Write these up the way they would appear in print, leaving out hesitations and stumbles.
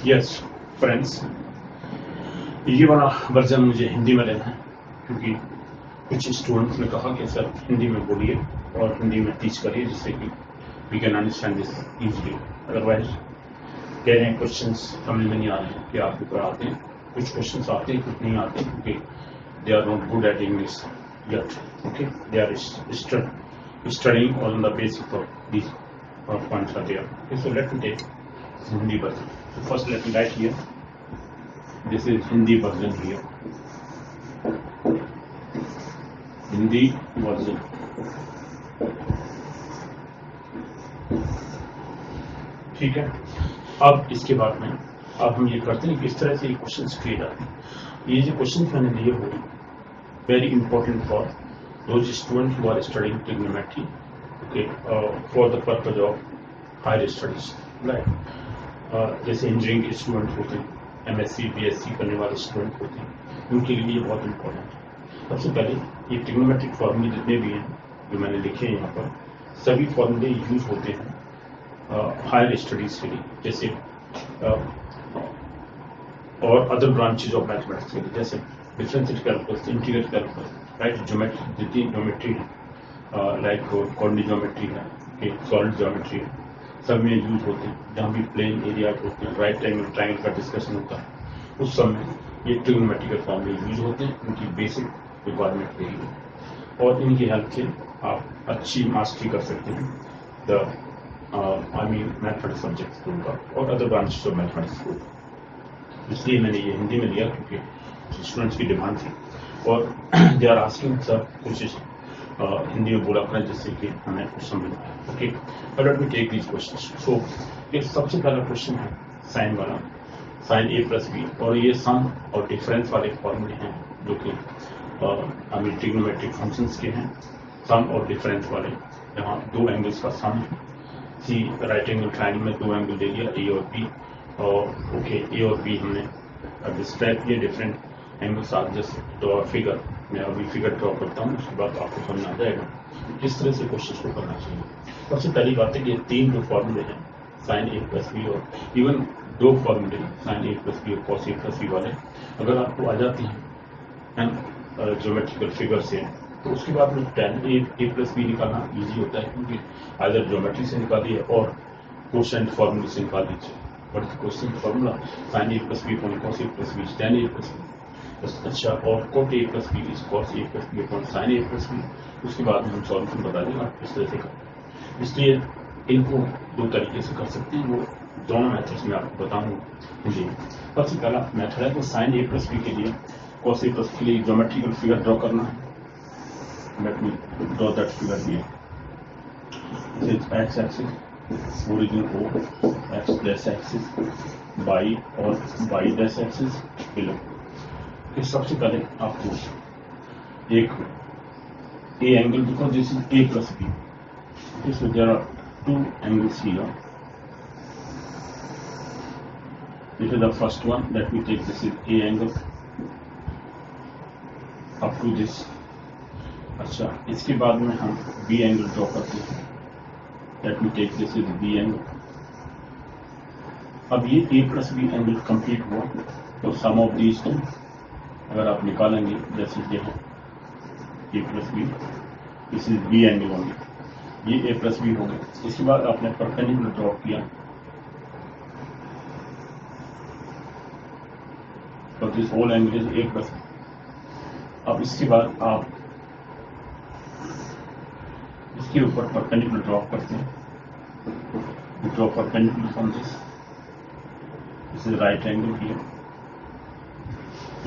Yes friends, ये वाला version मुझे हिंदी में लेना है क्योंकि कुछ स्टूडेंट्स ने कहा कि सर हिंदी में बोलिए और हिंदी में टीच करिए जिससे कि we can understand this easily. Otherwise कह रहे हैं क्वेश्चंस समझ में नहीं आ रहे हैं कि आपके ऊपर आते हैं, कुछ क्वेश्चंस आते हैं कुछ नहीं आते क्योंकि they are not good at English yet. Okay, they are studying on the basis of these points are there. Okay, so let me take Hindi version. So first let me write here. This is Hindi version here. Hindi version. ठीक है, अब इसके बाद में अब हम ये करते हैं कि इस तरह से क्वेश्चंस किए जाते हैं। ये जो क्वेश्चंस मैंने लिए हुए very important for those students who are studying trigonometry, okay, for the purpose of higher studies, right? जैसे इंजीनियरिंग के स्टूडेंट होते हैं, एमएससी बीएससी करने वाले स्टूडेंट होते हैं, उनके लिए बहुत इंपॉर्टेंट है। सबसे पहले ये ट्रिग्नोमेट्रिक फॉर्मूले जितने भी हैं जो मैंने लिखे हैं यहाँ पर, सभी फॉर्मूले यूज होते हैं हायर स्टडीज के लिए, जैसे और अदर ब्रांचेज ऑफ मैथमेटिक्स के लिए, जैसे differential calculus, integral calculus, right, geometry, जितनी ज्योमेट्री है, लाइक कोऑर्डिनेट ज्योमेट्री है, सॉलिड ज्योमेट्री है, सब में यूज होते हैं। जहाँ भी प्लेन एरिया होते हैं, राइट एंगल ट्रायंगल का डिस्कशन होता है, उस समय ये ट्रिग्नोमेट्रिकल फॉर्मूले यूज होते हैं। उनकी बेसिक रिक्वायरमेंट यही है और इनकी हेल्प से आप अच्छी मास्टरी कर सकते हैं द मैथमेटिक्स सब्जेक्ट्स को और अदर ब्रांचेस ऑफ मैथमेटिक्स को। इसलिए मैंने ये हिंदी में लिया क्योंकि स्टूडेंट्स की डिमांड थी और दे आर आस्किंग सर कुछ हिंदी में बोला करें जिससे कि हमें कुछ समझ आए। Okay, let me take these questions. So एक सबसे पहला क्वेश्चन है साइन वाला, साइन ए प्लस बी, और ये सम और डिफरेंस वाले फॉर्मूले हैं जो कि ट्रिग्नोमेट्रिक फंक्शंस के हैं। सम और डिफरेंस वाले, यहाँ दो एंगल्स का सम है, सी राइट एंगल ट्रायंगल में दो एंगल दे दिया ए और बी, और ओके ए और बी हमने डिस्क्राइब किए different angles are just draw figure. मैं अभी फिगर ड्रॉ करता हूँ, उसके बाद आपको समझ आ जाएगा किस तरह से क्वेश्चन को करना चाहिए। सबसे पहली बात है कि ये तीन जो फॉर्मूले हैं साइन ए प्लस बी, और इवन दो फॉर्मूले साइन ए प्लस बी और कॉस ए प्लस बी वाले अगर आपको आ जाती हैं ज्योमेट्रिकल फिगर से, तो उसके बाद में tan ए प्लस बी निकालना ईजी होता है क्योंकि आइदर ज्योमेट्री से निकालिए और कोसेंट फॉर्मूले से निकाल दीजिए। But quotient formula sine A plus B upon cos A plus B tan A plus B. अच्छा, और cot A plus B is cos A plus B upon sine A plus B. उसके बाद हम solution बता देंगे इस तरह से कर। इसलिए इनको दो तरीके से कर सकते हैं, वो दोनों मेथड्स में आपको बताऊंगा जी। सबसे पहला मेथड है कि साइन ए प्लस बी के लिए कॉस ए प्लस के लिए ज्योमेट्रिकल फिगर ड्रॉ करना है। Let me draw that figure here. This is x axis, origin O, x dash axis, y और वाई डैश एक्सिस बिलो। सबसे पहले आपको एक A angle, because this is A plus B, so there are two angles here. This is the first one that we take. This is A angle up to this. अच्छा, इसके बाद में हम B angle draw करते हैं। Let me take this is B angle. अब ये A plus B angle complete हुआ, तो सम ऑफ दीज टू अगर आप निकालेंगे, जैसे ये है A plus B, this is B angle होंगे, ये A प्लस बी हो गया। इसके बाद आपने परपेंडिकुलर ड्रॉ किया, तो this whole angle is A plus B. अब इसके बाद आप इसके ऊपर परपेंडिकुलर ड्रॉ करते हैं, draw perpendicular from this is right angle here,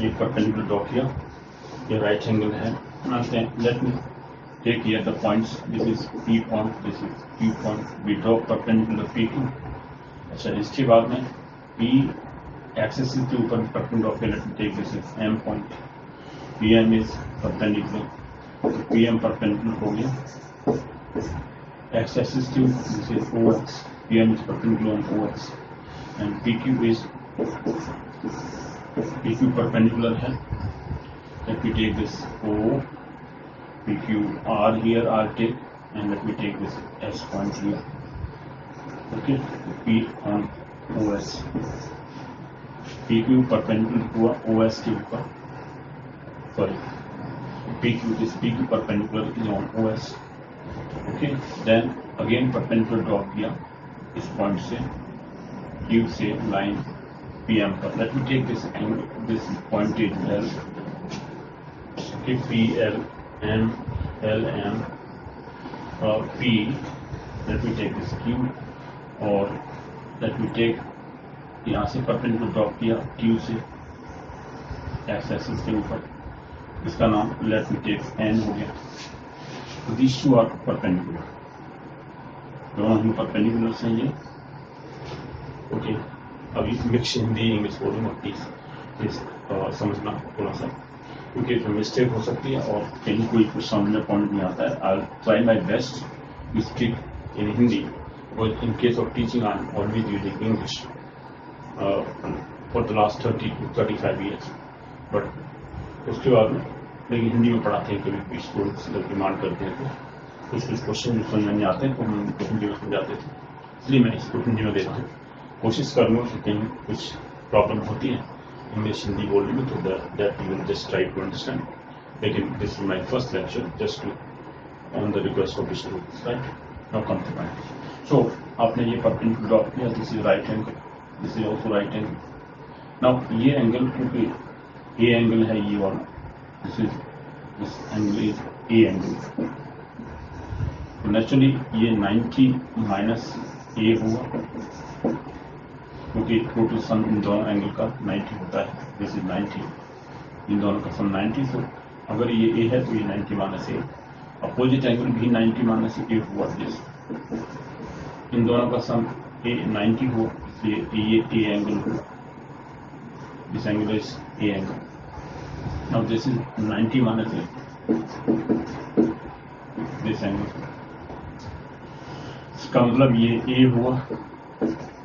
एक परपेंडिकुलर ड्रॉ किया, ये राइट एंगल है। Let me take here the points. This is P point, this is Q point. We draw perpendicular P2. अच्छा, इसके बाद में P एक्सिस के ऊपर परपेंडिकुलर पे let me take this is M point. PM is perpendicular, तो PM perpendicular हो गया। X axis to this is OX. PM is perpendicular on OX, and PQ is PQ perpendicular है। Let me take this O. PQ R here, I'll take, and let me take this S point here. Okay, P on OS. P Q perpendicular हुआ O S के ऊपर, sorry P Q perpendicular is on O S, okay. Then again perpendicular draw किया इस point से Q से line P M पर। Let me take this angle, this point is L, okay, P L M L M P, let me take this Q, और let me take यहाँ से perpendicular drop किया Q से x axis के ऊपर, इसका नाम लेट मी टेक एन हो गया। तो दिस टू आर परपेंडिकुलर, दोनों ही परपेंडिकुलर हैं ये, ओके। अभी मिक्स हिंदी इंग्लिश बोलूँगा, प्लीज समझना थोड़ा सा, क्योंकि इसमें मिस्टेक हो सकती है और कहीं कोई कुछ समझ में पॉइंट नहीं आता है। I try my best to speak in Hindi, but in case of teaching I'm always using English for the last 30 to 35 years, but उसके बाद में लेकिन हिंदी में पढ़ाते हैं, कभी स्टूडेंट्स डिमांड करते हैं तो कुछ क्वेश्चन जो समझ नहीं आते हैं तो हम उनको हिंदी में समझाते थे, इसलिए मैं इसको हिंदी में देता हूँ। कोशिश करूँगा कि कहीं कुछ प्रॉब्लम होती है इंग्लिश हिंदी बोलने में तो that you will just try to understand, लेकिन this is my first lecture just to on the request of students, right. Now come to point. So आपने ये परपेंडिकुलर ड्रॉप किया, this is right angle, this is also right angle. Now ये angle, क्योंकि A angle है ये वाला, this angle is A angle, तो naturally ये 90 माइनस ए हुआ, क्योंकि टोटल सम इन दोनों एंगल का 90 होता है, दिस इज 90, इन दोनों का सम 90, तो अगर ये ए है तो ये 90 माइनस ए, अपोजिट एंगल भी 90 माइनस ए हुआ, दिस इन दोनों का सम ए 90 हो, इसलिए ये ए एंगल हो, this angle is A angle. Now this is 90 minus A, this angle, इसका मतलब ये ए हुआ,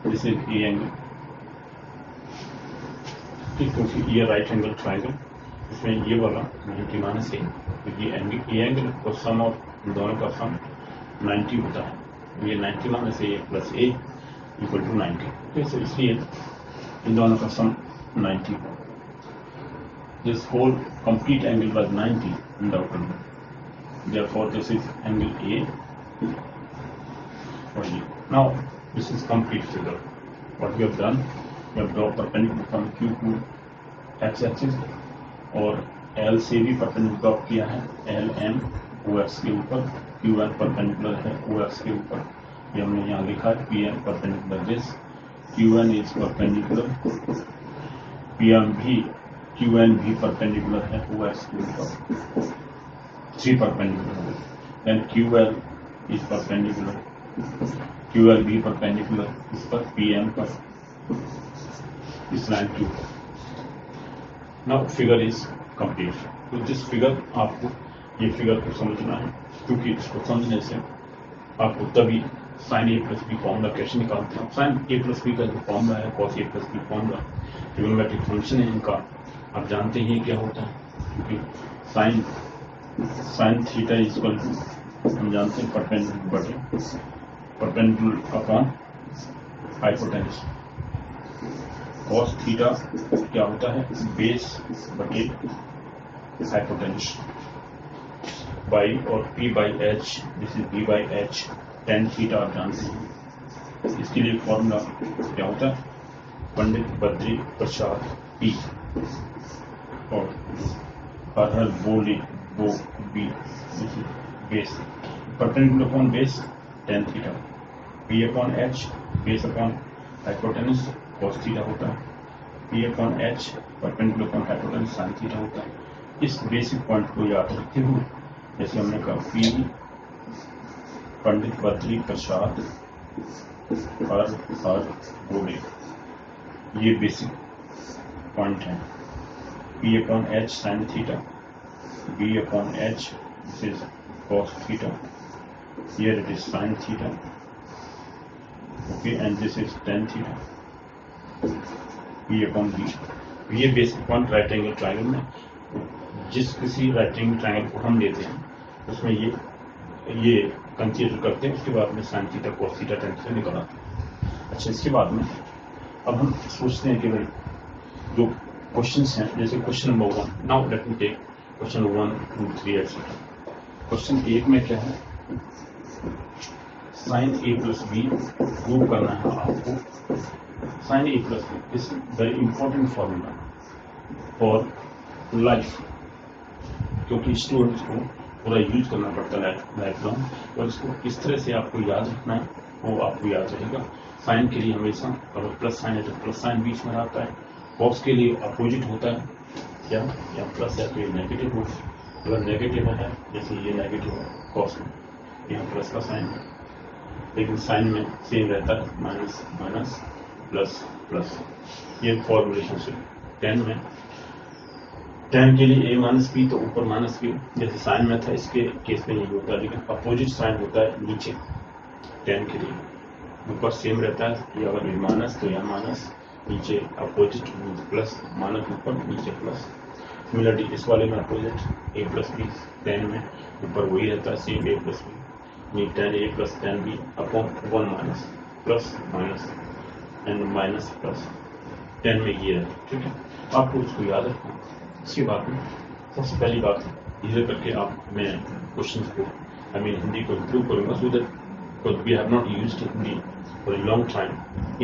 दिस इज ए एंगल, ठीक, क्योंकि ये राइट एंगल ट्राइंगल, इसमें ये वाला 90 माइनस ए, ये एंगल ए एंगल और सम ऑफ दोनों का सम 90 होता है, ये 90 minus A plus A equal to 90, तो इसलिए इन दोनों का sum 90। This whole complete angle was 90 undoubtedly, therefore this is angle A और ये। Now this is complete figure, what we have done, we have draw perpendicular from Q to x axis, और L से भी perpendicular draw किया है, L M O X के ऊपर, Q N perpendicular है ओ एक्स के ऊपर, ये हमने यहाँ लिखा है P N perpendicular this, Q N is perpendicular, P M भी क्यू एन भी परपेंडिकुलर है ओ एक्स के ऊपर, 3 perpendicular, then Q L is perpendicular, Q L भी परपेंडिकुलर इस पर, पी एम पर, इस लाइन के ऊपर। Now figure is complete. तो जिस फिगर आपको ये फिगर को समझना है, क्योंकि इसको समझने से आपको तभी sign A plus B formula कैसे निकालते हैं। साइन ए प्लस बी का जो फॉर्मूला है, cos A plus B formula, trigonometric function है इनका, आप जानते हैं क्या होता है, क्योंकि sine theta is equal to, हम जानते हैं परपेंडिकुलर बटे perpendicular upon hypotenuse, cos theta क्या होता है, बेस बटे हाइपोटेन्यूज, बाई और p by h, this is b by h, tan theta आप जानते हैं। इसके लिए फॉर्मूला क्या होता है, पंडित बद्री प्रसाद पी और हर बोले बो बी, base perpendicular upon base tan theta, P upon H base upon hypotenuse cos theta होता है, P upon H perpendicular upon hypotenuse sine theta होता है। इस बेसिक पॉइंट को याद रखते हुए, जैसे हमने कहा पी पंडित बद्री प्रसाद हर बोले, ये बेसिक पॉइंट है, P upon h sine theta, b upon h this is cos theta, here it is sine theta, okay, and this is tan theta, P upon b. ये basic point right angle triangle में, जिस किसी right angle triangle को हम लेते हैं उसमें ये कंसीडर करते हैं, उसके बाद में sine theta cos theta tan theta निकाल आते हैं। अच्छा, इसके बाद में अब हम सोचते हैं कि भाई जो क्वेश्चंस हैं, जैसे question number 1, now let me take question 1 2 3 etcetera. Question 1 में क्या है, sine A plus B prove करना है आपको। Sine A plus B is very important formula for life, क्योंकि स्टूडेंट्स को पूरा यूज करना पड़ता है लाइफ लॉन्ग, और इसको किस तरह से आपको याद रखना है वो आपको याद रहेगा। साइन के लिए हमेशा अगर प्लस साइन है तो प्लस साइन बीच में आता है, कॉस के लिए अपोजिट होता है क्या, या प्लस है तो ये नेगेटिव हो, अगर नेगेटिव है जैसे ये नेगेटिव है कॉस में, यहाँ प्लस का साइन है, लेकिन साइन में सेम रहता है माइनस माइनस प्लस प्लस। ये फॉर्मुलेशन से टेन में, टेन के लिए ए माइनस बी तो ऊपर माइनस बी, जैसे साइन में था इसके केस में नहीं होता है, लेकिन अपोजिट साइन होता है नीचे। टेन के लिए ऊपर सेम रहता है, ये अगर माइनस तो यहाँ माइनस, नीचे अपोजिट प्लस, माइनस ऊपर नीचे प्लस। सिमिलरली इस वाले में opposite A plus B, tan में ऊपर वही रहता है सेम ए प्लस बी, ये tan A plus tan B upon one minus plus minus and minus plus, tan में ये है, ठीक है। आपको इसको याद रखना। इसके बाद में सबसे पहली बात इधर करके आप मैं क्वेश्चन को हिंदी को इम्प्रूव करूँगा, so that because we have not used Hindi for a long time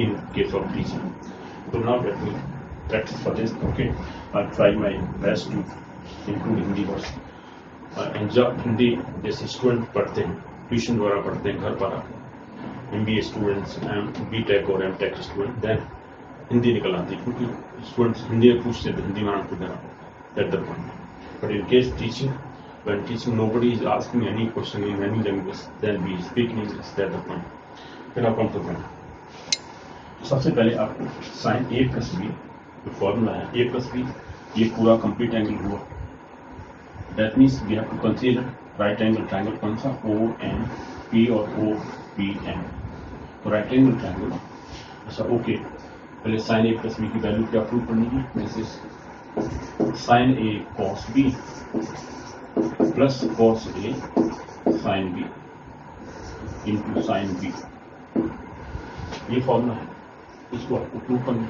in case of teaching, तो now let me practise for this, okay. I try my best to include Hindi words, and जब हिंदी जैसे student पढ़ते हैं, tuition द्वारा पढ़ते हैं घर पर आकर, MBA स्टूडेंट्स, B.Tech और M.Tech स्टूडेंट, देन हिंदी निकल आती है, क्योंकि स्टूडेंट्स हिंदी में पूछते थे, हिंदी में आपको देना at the point. But in case teaching, when teaching nobody is asking any question in any language, then we speak in English, that's the point. Then I'll come to point. सबसे पहले आपको sin A plus B जो formula है A plus B, ये पूरा complete angle हुआ, that means we have to consider right angle triangle कौन सा, ONP और OPM, तो right angle triangle, अच्छा ओके। पहले sin A plus B की वैल्यू क्या प्रूव करनी है, this sin A cos B plus cos A sin B into sin B, ये फॉर्मूला है, इसको आपको प्रूव करना है।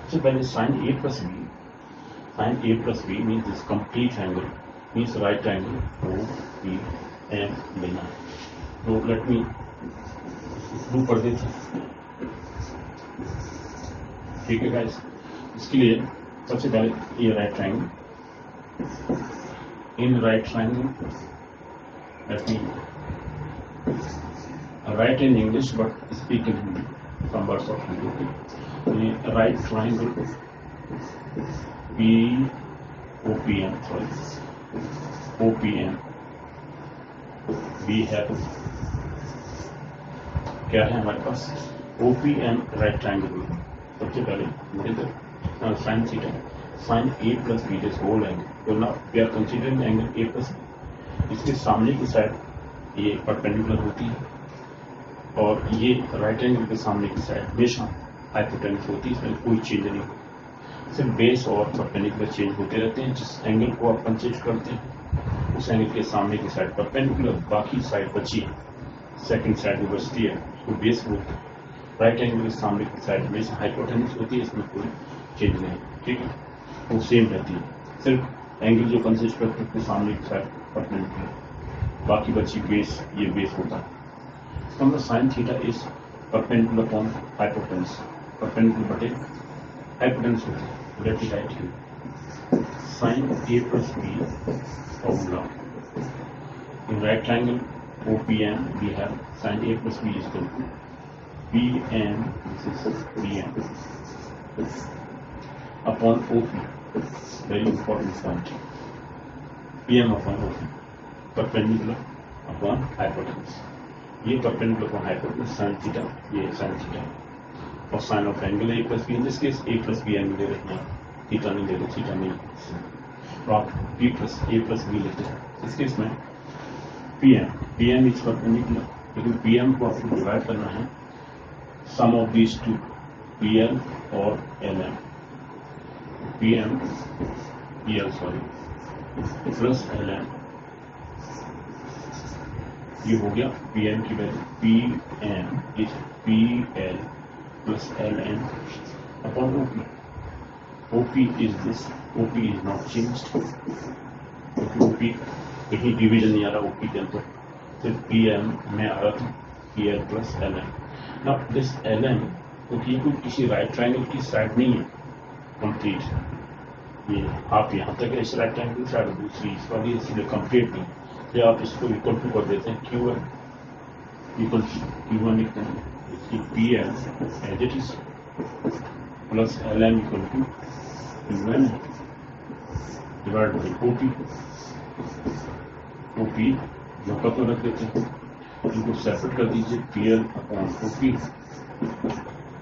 सबसे पहले sin A plus B means this complete angle means right angle OPM लेना है, तो लेट मी प्रूव कर देते हैं, ठीक है गाइस। इसके लिए सबसे पहले ये right triangle, in right triangle late me right in English but speak in Hindi, some words of Hindi, okay. Right triangle OPM, we have क्या है हमारे पास OPM राइट ट्रायंगल में, सबसे पहले sin theta, sin A plus B is whole angle, तो now we are considering angle A plus B, इसके सामने की साइड ये परपेंडिकुलर होती है, और ये राइट एंगल के सामने की साइड हमेशा हाइपोटेन्यूस होती है, इसमें कोई चेंज नहीं होती, सिर्फ बेस और परपेंडिकुलर चेंज होते रहते हैं। जिस एंगल को आप कंसीडर करते हैं उस एंगल के सामने की साइड परपेंडिकुलर, बाकी साइड बची है, सेकंड साइड जो बचती है उसको बेस बोलते हैं। राइट एंगल के सामने की साइड हमेशा हाइपोटेन्यूस होती है, इसमें कोई चेंज नहीं, ठीक है, वो सेम रहती है, सिर्फ एंगल जो कंसीडर करते हैं उसके सामने की साइड परपेंडिकुलर, बाकी बची बेस, ये बेस होता है। Number sin theta is perpendicular upon hypotenuse, perpendicular बटे hypotenuse होती है। Let me write here sin A plus B formula in right triangle OPM we have sin A plus B is equal to BM, this is BM upon OP, very important point, BM upon OP, perpendicular upon hypotenuse, ये perpendicular upon hypotenuse sin theta, ये sin theta, और sine of angle A plus B, in this case A plus B angle ले रहे हैं, theta नहीं ले रहे, theta नहीं, तो आप B plus A plus B लेते हैं। इस केस में PM इज परपेंडिकुलर, लेकिन PM को आपको डिवाइड करना है sum of these two, PL और LM, PL प्लस LM, ये हो गया PM की value, PM is PL plus LM upon OP, OP is this. OP is not changed. OP कहीं डिवीजन नहीं आ रहा OP के अंदर, सिर्फ PM में आ रहा था PL plus LM. Now this LM क्योंकि ये कोई किसी राइट ट्रायंगल की साइड नहीं है कंप्लीट, ये आप यहाँ तक इस राइट ट्रायंगल की साइड दूसरी इस वाली इसलिए कंप्लीट नहीं, ये आप इसको इक्वल टू कर देते हैं Q1 equal to Q1 equal to PM as it is plus LM equal to Q1 divide by OP मौका तो रख देते हैं, इनको सेपरेट कर दीजिए PL upon OP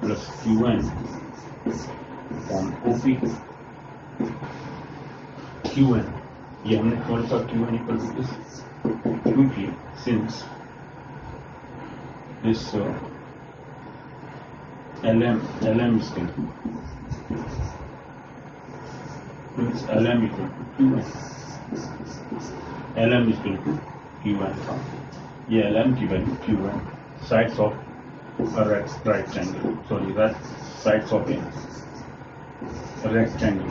plus Q1 upon OP. Q1 ये हमने कौन सा Q1 इक्वल टू दिस, क्योंकि since this LM is LM equal to Q1, LM is equal to Q1 था, ये LM की value Q1 sides of right triangle, sorry right sides of a rectangle,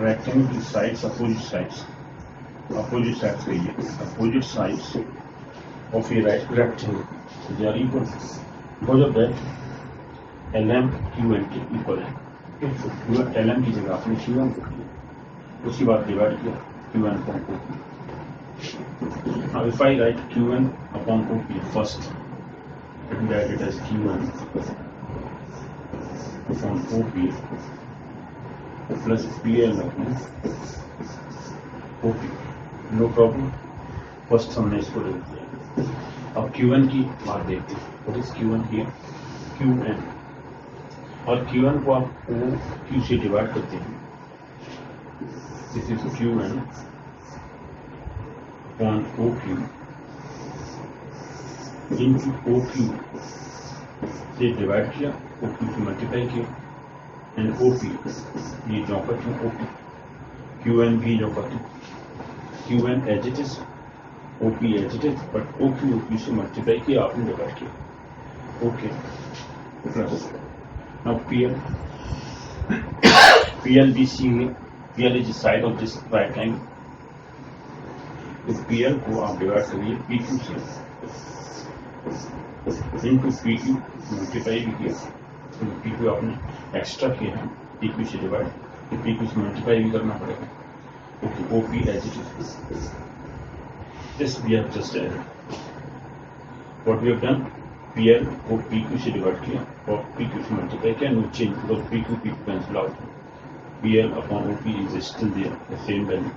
rectangle की sides opposite sides कहिए, opposite sides of a rectangle they are equal because of that LM Q1 के equal है. LM की जगह आपने Q1 को किया, उसके बाद डिवाइड किया Q1 upon OP. Now if I write Q1 upon OP first, let me write it as Q1 upon OP plus PL upon OP. No problem. First हमने इसको ले लिया. अब Q1 की बात देखते हैं. What is Q1 here? Qn. और Q1 को आप OQ से डिवाइड करते हैं. This is Q1 upon OQ into OQ से डिवाइड किया, OQ से मल्टीप्लाई किया, एंड OP ये जॉकट है OP, Q1 भी जॉकट है, Q1 as it is, OP as it is, but OQ से मल्टीप्लाई किया, आपने डिवाइड किया. Okay plus now PL BC है, PL is side of this right angle, तो PL को आप डिवाइड करिए PQ से इनटू PQ मल्टीप्लाई भी किया, तो PQ आपने एक्स्ट्रा किया है, PQ से डिवाइड, तो PQ से मल्टीप्लाई भी करना पड़ेगा. Okay OP as it is, this we have just added. What we have done, PL को PQ से डिवाइड किया और PQ से मल्टीप्लाई किया, no change because PQ cancel out. PL upon OP is still there, the same value.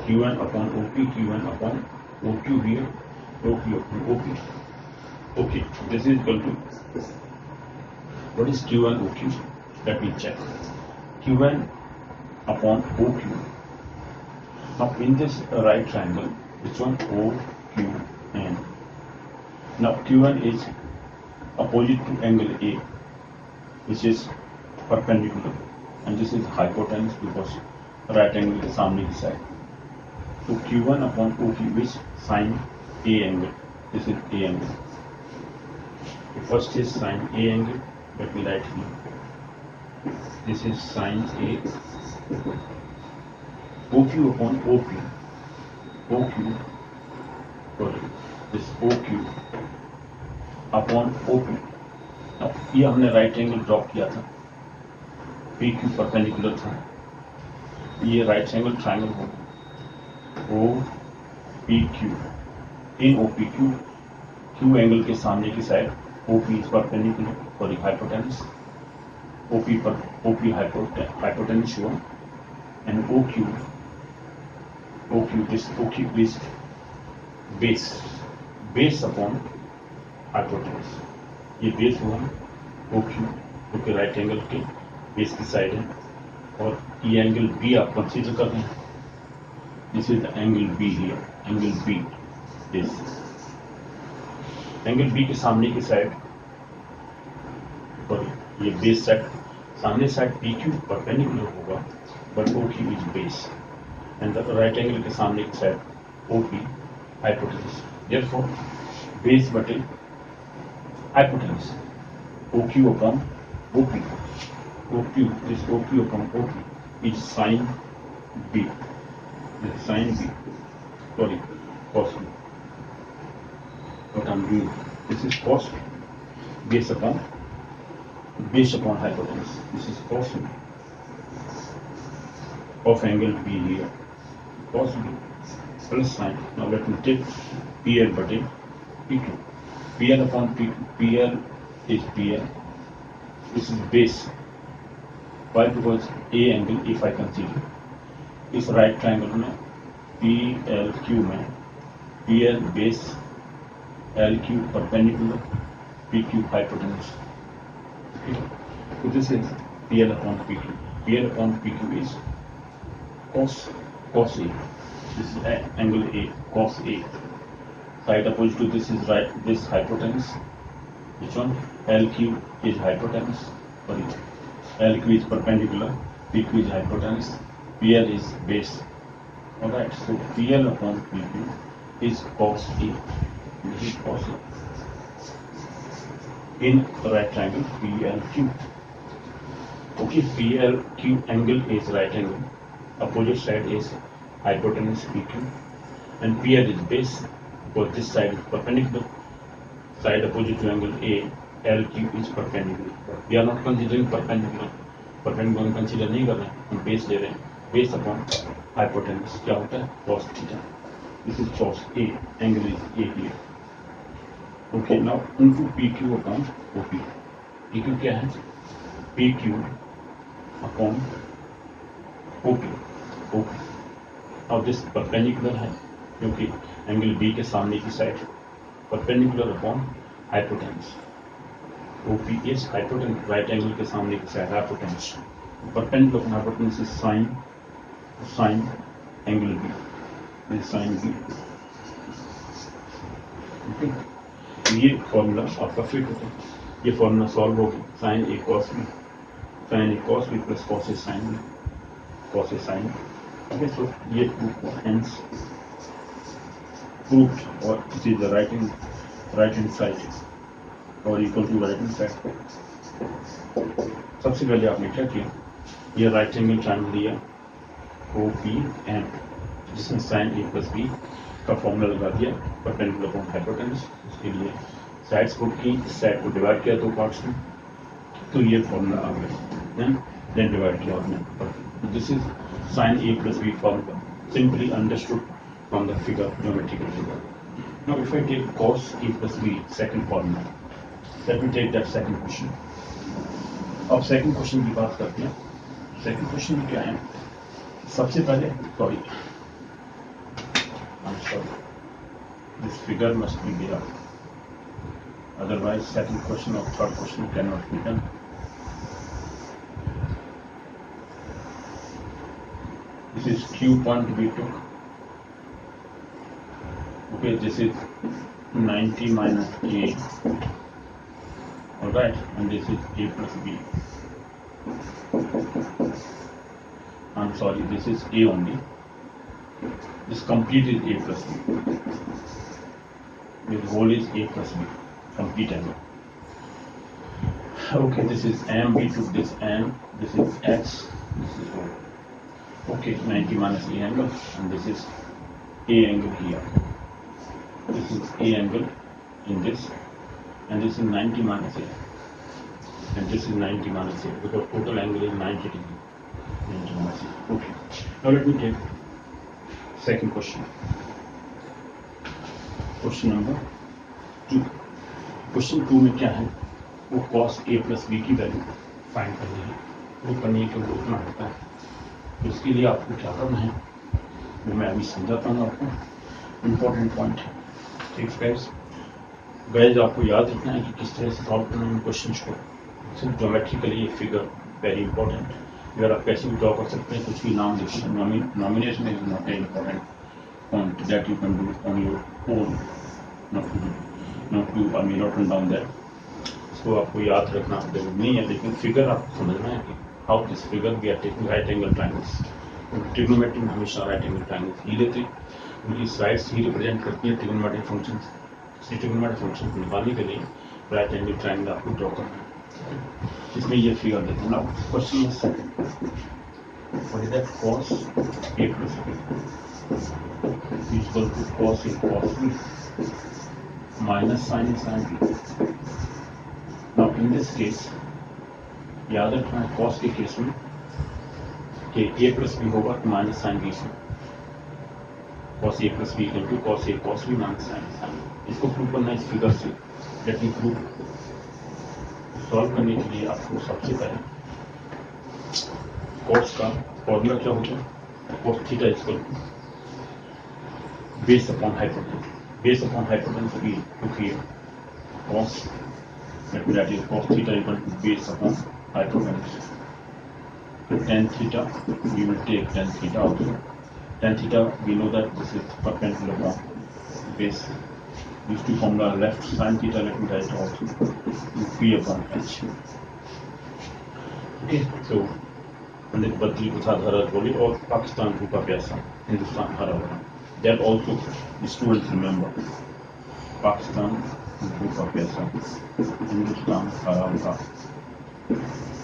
Q1 upon OP, Q1 upon OQ here, OQ upon OP. Okay, this is equal to, what is Q1 OQ? Let me check. Q1 upon OQ. Now in this right triangle, which one? OQN. Now Q1 is opposite to angle A, which is perpendicular, and this is hypotenuse because right angle के सामने की side. So Q1 upon OQ is sine A angle. This is A angle. The first is sine A angle. Let me write here. This is sine A. OQ upon OP. OQ. Sorry. This OQ upon OP. Now ये हमने right angle drop किया था. PQ perpendicular था, ये right angle triangle होगा OPQ. In OPQ Q angle के सामने की side OP is perpendicular for hypotenuse, OP hypotenuse हुआ, and OQ this OQ is base upon hypotenuse. ये बेस हुआ OQ क्योंकि राइट एंगल के बेस की साइड है, और ये एंगल B आप कंसीडर कर रहे हैं. This is the angle B here, angle B, this angle B के सामने की साइड, और ये बेस साइड, सामने साइड PQ परपेंडिकुलर होगा, but OQ is base, and the right angle के सामने की side OP hypotenuse. Therefore base बटे hypotenuse, OQ upon OP. OQ, this OQ upon OP is sin B. This is sin B. Sorry, cos B. What I'm doing, this is cos B based upon hypotenuse. This is cos B of angle B here. Cos B plus sin. Now let me take PL by P2. PL upon P2. PL is PL. This is base. Why? Because A angle, if I consider, इस right triangle में PLQ में PL base, LQ perpendicular, PQ hypotenuse. Okay. So this is PL upon PQ. PL upon PQ is cos A. This is angle A, cos A. Side opposite to this is right. This hypotenuse. Which one? LQ is hypotenuse. Sorry. LQ is perpendicular. PQ is hypotenuse. PL is base. Alright. So PL upon PQ is cos A. This is cos A. In the right triangle PLQ. Okay. PLQ angle is right angle. Opposite side is hypotenuse PQ. And PL is base. Because this side is perpendicular. Side opposite to angle A, LQ is perpendicular. We are not considering perpendicular. Perpendicular हम consider नहीं कर रहे हैं, हम base ले रहे हैं. Base upon hypotenuse क्या होता है? Cos theta. This is cos A. Angle is A here. Okay, now into PQ upon OP. PQ क्या है? PQ upon OP. OP. Now this perpendicular है, क्योंकि angle B के सामने की side perpendicular upon hypotenuse. OP is hypotenuse, right angle के सामने की side hypotenuse. Perpendicular upon hypotenuse is sin angle B. This is sin B. Okay. ये formula आपका फिट होता है. ये फॉर्मूला सॉल्व हो गया. sin A cos B. sin A cos B plus cos A sin B. Cos A sin B. Okay, so ये hence proved, or it is the right hand side or equal to right hand side. सबसे पहले आपने क्या किया, ये right angle triangle लिया OPM, जिसमें sin A plus B का फॉर्मूला लगा दिया परपेंडिकुलर अपॉन हाइपोटेन्यूज. उसके लिए साइड्स पुट की, इस साइड को डिवाइड किया दो पार्ट्स में, तो ये फॉर्मूला आ गया. देन डिवाइड किया आपने. This is sin A plus B formula, simply understood from the figure, geometrical figure. Now if I take cos A plus B, second formula, let me take that second question. अब second question की बात करते हैं. Second question में क्या है? सबसे पहले I'm sorry, this figure must be there, otherwise second question or third question cannot be done. This is Q point we took. Okay, this is 90 minus A. Alright, and this is A plus B. I'm sorry, this is A only. This complete is A plus B. This whole is A plus B. Complete angle. Okay, this is M. We took this M. This is X. This is O. Okay, 90 minus A angle, and this is A angle here. This is A angle in this, and this is 90 minus A, and this is 90 minus A, because total angle is 90 degree. 90 minus A. Okay. Now let me take second question. Question number 2. Question 2 में क्या है? वो cos A plus B की value find करनी है. वो करनी है क्योंकि उतना होता है. इसके लिए आपको क्या करना है वो मैं अभी समझाता हूँ आपको. इम्पोर्टेंट पॉइंट है. ठीक गाइस, आपको याद रखना है कि किस तरह से सॉल्व करना है क्वेश्चन को. सिर्फ ज्योमेट्रिकली ये फिगर वेरी इंपॉर्टेंट. अगर आप कैसे भी ड्रॉ कर सकते हैं, कुछ भी नाम देखिए. Nomination is not a important point that you can do on your own, not to not down that. इसको आपको याद रखना जरूरी नहीं है, लेकिन फिगर आपको समझना है कि how this figure we are taking right angle triangles. Trigonometry में हमेशा right angle triangles ही लेते हैं, उनकी साइड्स ही रिप्रेजेंट करती है ट्रिगोनोमेट्रिक फंक्शंस. ट्रिगोनोमेट्रिक फंक्शन निकालने के लिए राइट एंगल ट्रायंगल आपको ड्रॉ करना है. इसमें ये फिगर देते हैं ना। Question is what is that cos A plus B equal to cos A cos B minus sin A sin B. Now in this case याद रखना है cos के केस में कि A plus B होगा तो माइनस साइन B से cos A plus B equal to cos A cos B minus sin A sin B. इसको प्रूव करना है इस फिगर से। Let me prove. सॉल्व करने के लिए आपको सबसे पहले cos का फॉर्मूला क्या होता है? cos theta equal to base upon hypotenuse. Base upon hypotenuse भी to create cos, let me write it, cos theta equal to base upon hypotenuse. So tan theta, we will take tan theta also. Tan theta, we know that this is perpendicular from base. These two formula left, sin theta, let me write it also, P upon H. Okay, so Pandit Badri Prasad हरा बोले और पाकिस्तान भूखा प्यासा हिंदुस्तान हरा भरा। That also the students remember. Pakistan भूखा प्यासा हिंदुस्तान हरा भरा।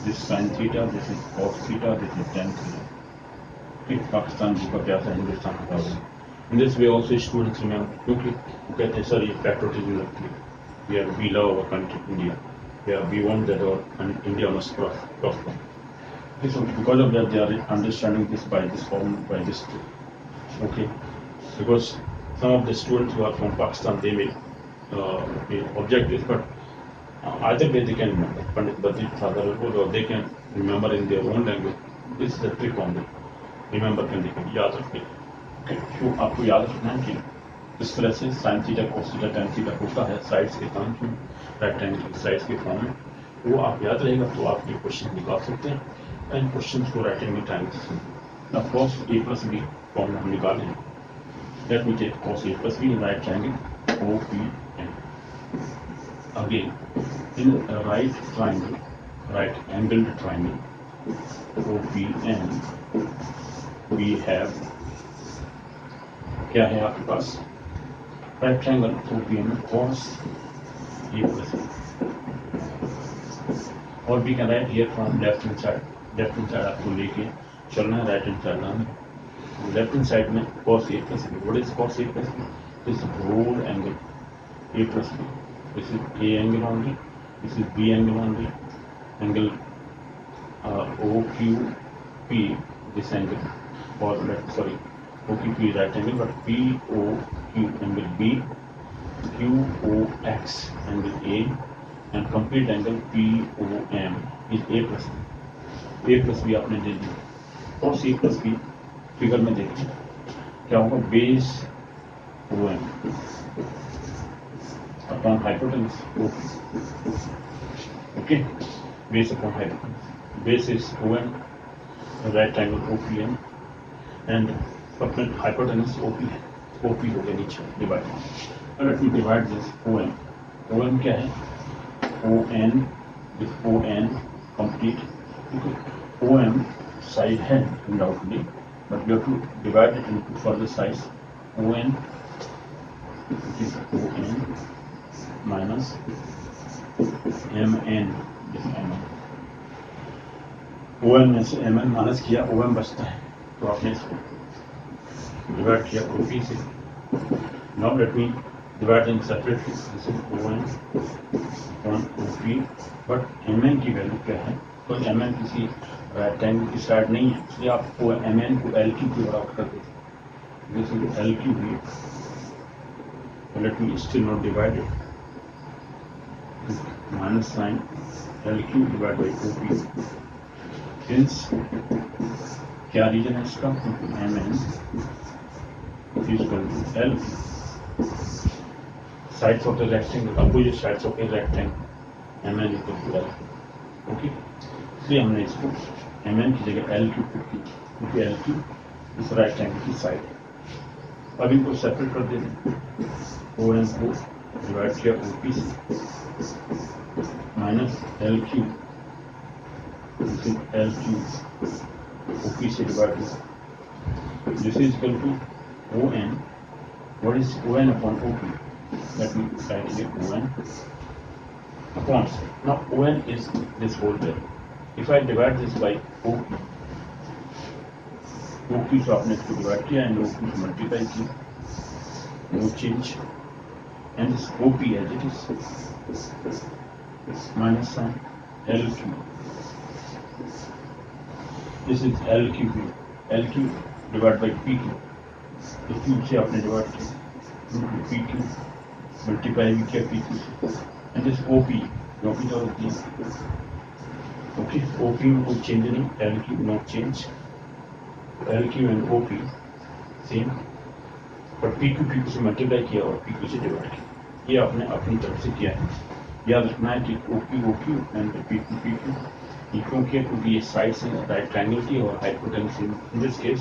This sin theta, this is cos theta, this is tan theta. Okay, Pakistan भूखा प्यासा हिंदुस्तान हरा भरा। In this way also students remember क्योंकि कहते हैं सर ये patriotism लगती है। We love our country India. We want that our India must prosper. Okay, so because of that they are understanding this by this form, by this too. Okay, because some of the students who are from Pakistan they may object this, but either way they can remember. Pandit Badri Sadar or they can remember in their own language. This is the trick on it. Remember करने के लिए याद रखिए। Okay, तो आपको याद रखना है कि इस तरह से sin theta cos theta tan theta होता है साइड्स के टर्म्स में, रेक्टेंगल साइड्स के फॉर्म में। वो आप याद रहेगा तो आप ये क्वेश्चन निकाल सकते हैं। एंड क्वेश्चन को राइटिंग में time now cos A plus B formula हम निकालें। Let me take cos A plus B right triangle OPN। Again in right triangle, right angled triangle OPN we have क्या है आपके पास राइट ट्रायंगल OPN में cos A plus B और we can write here from left hand side आपको लेके चलना है राइट हैंड साइड में। लेफ्ट हैंड साइड में cos A plus B, what is cos A plus B? This is whole angle A plus B. This is A angle only, this is B angle only, angle OQP, this angle, or sorry, OQP is right angle, but POQ angle B, QOX angle A, and complete angle POM is A plus B. A plus B आपने दे दी और C plus B figure में देखिए क्या होगा base OM upon hypotenuse OP। Okay, base upon hypotenuse, base is OM, right angle OPM and upon hypotenuse OP हो गया नीचे divide. Let me divide this OM क्या है ON, this ON complete. OM side है undoubtedly, but we have to divide it into further sides. ON, which is ON minus MN, this MN. ON में से MN minus किया, OM बचता है, तो आपने इसको डिवाइड किया OP से। Now let me divide them separately. This is ON on OP, but MN की वैल्यू क्या है? तो MN किसी रेक्टेंगल की साइड नहीं है, इसलिए आपको MN को LQ के बराबर कर देते। This is LQ here. Let me still not divide it. Minus sign LQ divided by OP. Since क्या रीजन है इसका? MN is equal to LQ. Sides of the rectangle, opposite sides of a rectangle, MN equal to LQ. Okay, इसलिए हमने इसको MN की जगह LQ put की क्योंकि LQ इस राइट एंगल की साइड है। अब इनको सेपरेट कर देते हैं। OM को डिवाइड किया OP से माइनस LQ, LQ OP से डिवाइड किया। This is equal to ON, what is ON upon OP? Let me write here ON upon C. Now ON is this whole value. If I divide this by OQ, OQ से आपने इसको divide किया and OQ से multiply किया, no change, and this OP as it is minus sign LQ. This is LQ here. LQ divided by PQ. तो Q से आपने divide किया PQ, मल्टीप्लाई भी किया PQ से, and this OP जो भी जो होती है, ओके, OP में कोई चेंज नहीं, LQ no change, LQ and OP same, पर PQ से मल्टीप्लाई किया और PQ से डिवाइड किया, ये आपने अपनी तरफ से किया है। याद रखना है कि OQ एंड PQ ये क्यों किया, क्योंकि ये साइड्स हैं राइट ट्रायंगल की और हाइपोटेन्यूस इन दिस केस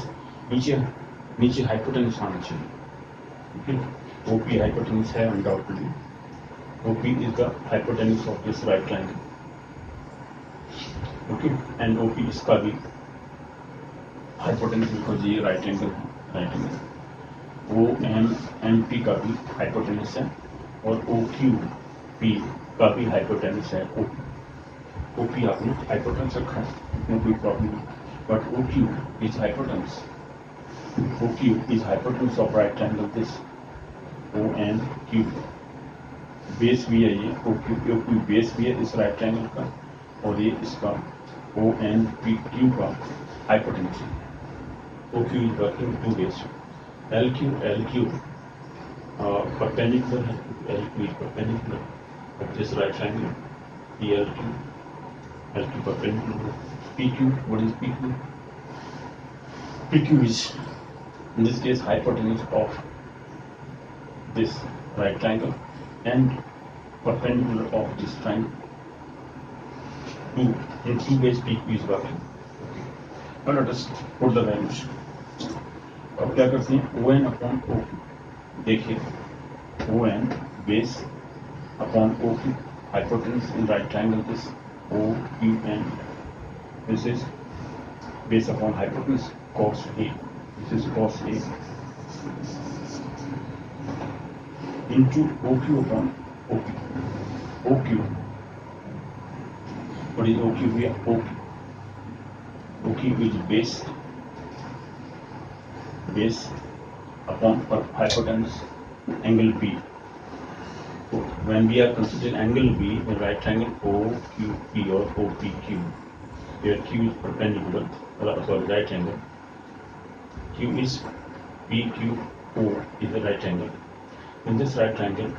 नीचे हाइपोटेन्यूस आना चाहिए, ओके। OP हाइपोटेन्यूस है undoubtedly, OP is the hypotenuse of this right triangle, okay, and OP इसका भी हाइपोटेन्यूस बिकॉज ये राइट एंगल OMP का भी हाइपोटेन्यूस है और OQP का भी हाइपोटेन्यूस है। OP आपने हाइपोटेन्यूस रखा है, इसमें कोई प्रॉब्लम नहीं, but OQ is hypotenuse, OQ is hypotenuse of right triangle this ONQ, base भी है ये OQ बेस भी है इस राइट ट्रायंगल का, और ये इसका ONPQ का हाइपोटेन्यूस है। OQ is working two ways. LQ perpendicular है, LQ is perpendicular of this right triangle, LQ perpendicular. PQ, what is PQ? PQ is in this case hypotenuse of this right triangle and perpendicular of this triangle. In two ways PQ is working. Now let us put the values. अब क्या करते हैं, ON upon OQ, देखिए ON base upon OQ, hypotenuse in right triangle this OQN, this is base upon hypotenuse cos A, this is cos A into OQ upon OQ, what is OQ here? OQ is base upon hypotenuse angle B. So when we are considering angle B in right triangle OQP or OPQ, where Q is perpendicular, sorry, right angle, Q is PQO is the right angle. In this right triangle,